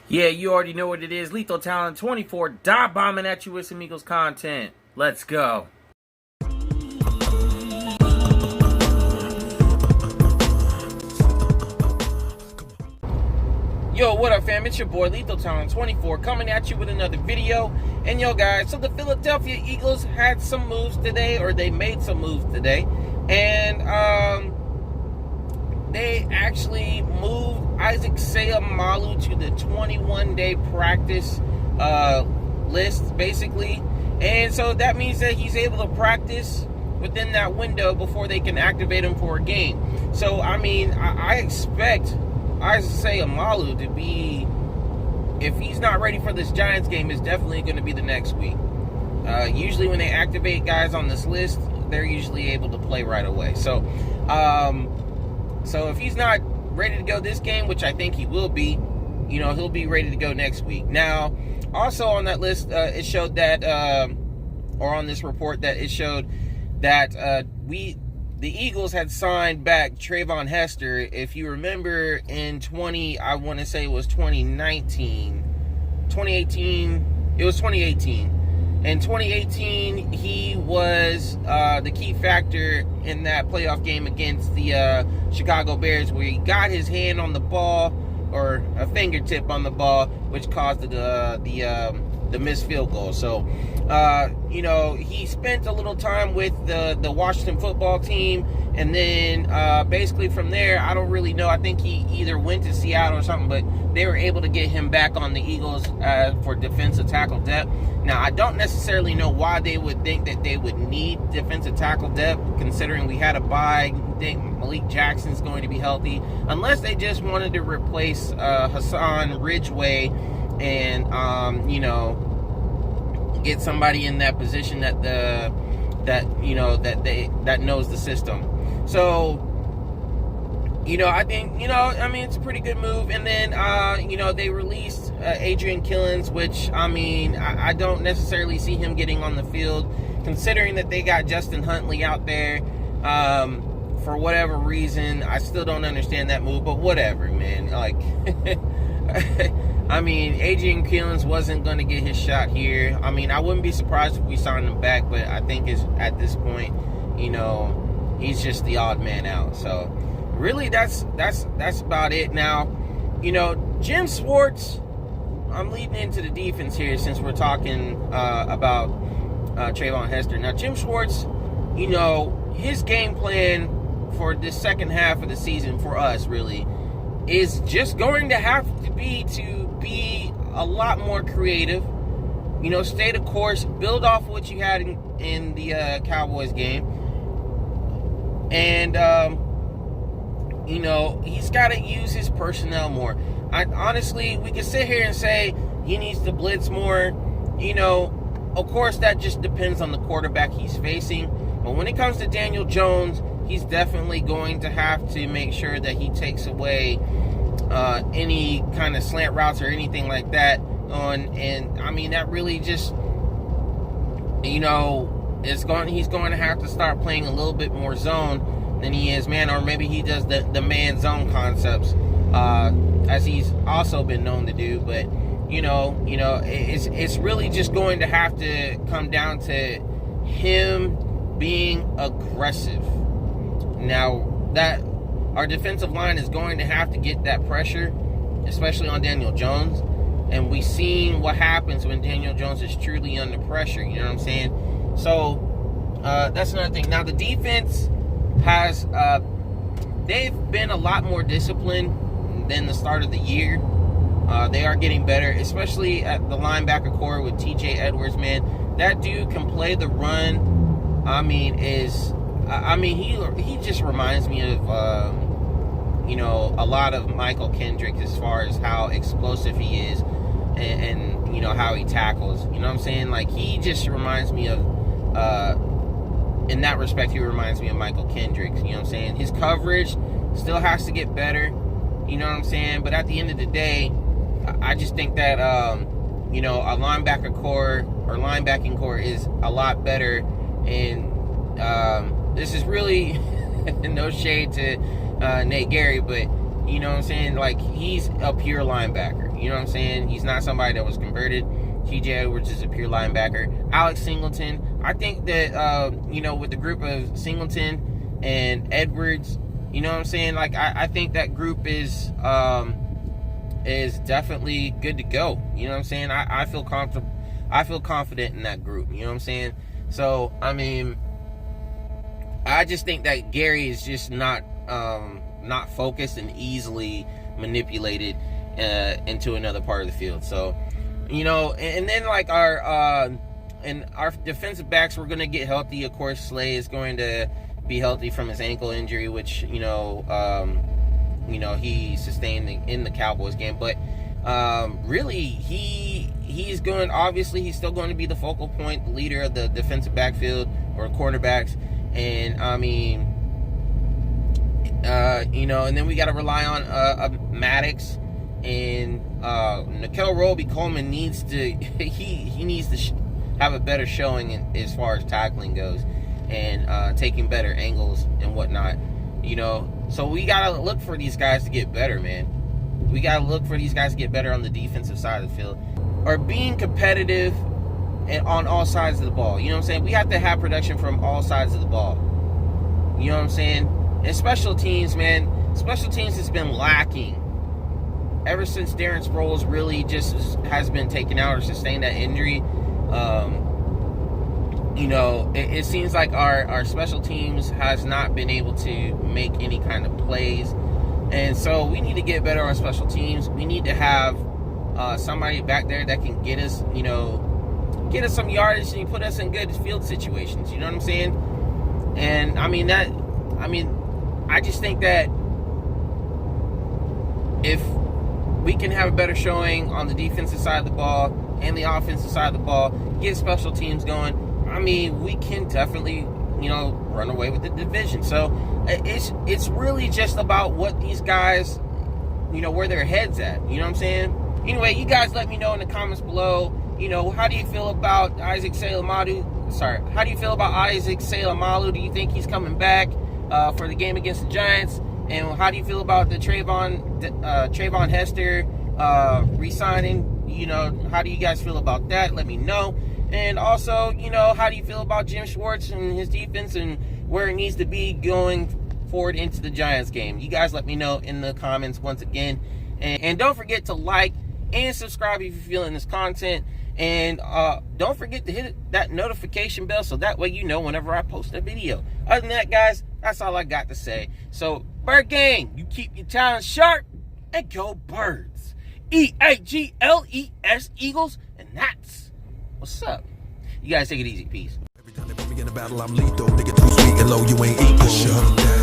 Yeah, you already know what it is. Lethal Talent 24, dive bombing at you with some Eagles content. Let's go. Yo, what up, fam? It's your boy Lethal Talent 24 coming at you with another video. And yo, guys, so the Philadelphia Eagles had some moves today, or they made some moves today, and they actually moved Issac Seumalo to the 21-day practice list, basically. And so that means that he's able to practice within that window before they can activate him for a game. So, I mean, I expect Issac Seumalo to be, if he's not ready for this Giants game, it's definitely going to be the next week. Usually when they activate guys on this list, they're usually able to play right away. So if he's not ready to go this game, which I think he will be, he'll be ready to go next week. Now, also on that list, it showed that, or on this report, that it showed that the Eagles had signed back Treyvon Hestor. If you remember in 2018. It was 2018. In 2018, he was the key factor in that playoff game against the Chicago Bears, where he got his hand on the ball, or a fingertip on the ball, which caused the missed field goal. So, he spent a little time with the Washington football team, and then basically from there, I don't really know. I think he either went to Seattle or something, but they were able to get him back on the Eagles for defensive tackle depth. Now, I don't necessarily know why they would think that they would need defensive tackle depth, considering we had a bye. I think Malik Jackson's going to be healthy, unless they just wanted to replace Hassan Ridgeway and get somebody in that position that knows the system. So, I think, it's a pretty good move. And then, they released Adrian Killins, which, I don't necessarily see him getting on the field, considering that they got Justin Huntley out there. For whatever reason, I still don't understand that move, but whatever, man. Like, Adrian Killins wasn't going to get his shot here. I wouldn't be surprised if we signed him back, but I think at this point, he's just the odd man out. So, really, that's about it. Now, Jim Schwartz, I'm leading into the defense here since we're talking about Treyvon Hestor. Now, Jim Schwartz, his game plan for this second half of the season for us, really, is just going to have to be a lot more creative. Stay the course, build off what you had in the Cowboys game. And, he's got to use his personnel more. Honestly, we can sit here and say he needs to blitz more. Of course, that just depends on the quarterback he's facing. But when it comes to Daniel Jones, he's definitely going to have to make sure that he takes away any kind of slant routes or anything like that. That really just, he's going to have to start playing a little bit more zone than he is man, or maybe he does the man zone concepts, as he's also been known to do. But it's really just going to have to come down to him being aggressive. Now, that our defensive line is going to have to get that pressure, especially on Daniel Jones. And we've seen what happens when Daniel Jones is truly under pressure. You know what I'm saying? So, that's another thing. Now, the defense has, they've been a lot more disciplined than the start of the year. They are getting better, especially at the linebacker core with TJ Edwards, man. That dude can play the run. He just reminds me of, a lot of Michael Kendrick as far as how explosive he is and how he tackles. You know what I'm saying? Like, he just reminds me of, in that respect, he reminds me of Michael Kendrick. You know what I'm saying? His coverage still has to get better. You know what I'm saying? But at the end of the day, I just think that, a linebacker core or linebacking core is a lot better. And this is really no shade to Nate Gary, but You know what I'm saying? Like, he's a pure linebacker. You know what I'm saying? He's not somebody that was converted. TJ Edwards is a pure linebacker. Alex Singleton, I think that, you know, with the group of Singleton and Edwards, you know what I'm saying? Like, I think that group is definitely good to go. You know what I'm saying? I feel comfortable. I feel confident in that group. You know what I'm saying? So, I mean, I just think that Gary is just not focused and easily manipulated into another part of the field. So, you know, and then like our defensive backs, we're going to get healthy. Of course, Slay is going to be healthy from his ankle injury, which, you know, he sustained in the Cowboys game. But really, he's going, obviously, he's still going to be the focal point, the leader of the defensive backfield or cornerbacks. And, I mean, you know, and then we got to rely on Maddox. And Nikel Roby-Coleman needs to, he needs to have a better showing as far as tackling goes and taking better angles and whatnot, you know. So we got to look for these guys to get better, man. We got to look for these guys to get better on the defensive side of the field, or being competitive and on all sides of the ball. You know what I'm saying? We have to have production from all sides of the ball. You know what I'm saying? And special teams, man, special teams has been lacking ever since Darren Sproles really just has been taken out or sustained that injury. You know, it seems like our special teams has not been able to make any kind of plays. And so we need to get better on special teams. We need to have somebody back there that can get us, you know, get us some yardage and put us in good field situations. You know what I'm saying? And I just think that if we can have a better showing on the defensive side of the ball and the offensive side of the ball, get special teams going, I mean, we can definitely, you know, run away with the division. So it's really just about what these guys, you know, where their heads at. You know what I'm saying? Anyway, you guys let me know in the comments below, you know, how do you feel about Issac Seumalo? How do you feel about Issac Seumalo? Do you think he's coming back for the game against the Giants? And how do you feel about the Treyvon Hestor re-signing? You know, how do you guys feel about that? Let me know. And also, you know, how do you feel about Jim Schwartz and his defense and where it needs to be going forward into the Giants game? You guys let me know in the comments once again. And don't forget to like and subscribe if you're feeling this content. And don't forget to hit that notification bell so that way you know whenever I post a video. Other than that, guys, that's all I got to say. So, Bird Gang, you keep your talents sharp and go Birds. Eagles, Eagles, and that's what's up. You guys take it easy. Peace. Every time they put me in a battle, I'm lethal. Nigga too sweet and low, you ain't equal. Shut 'em down.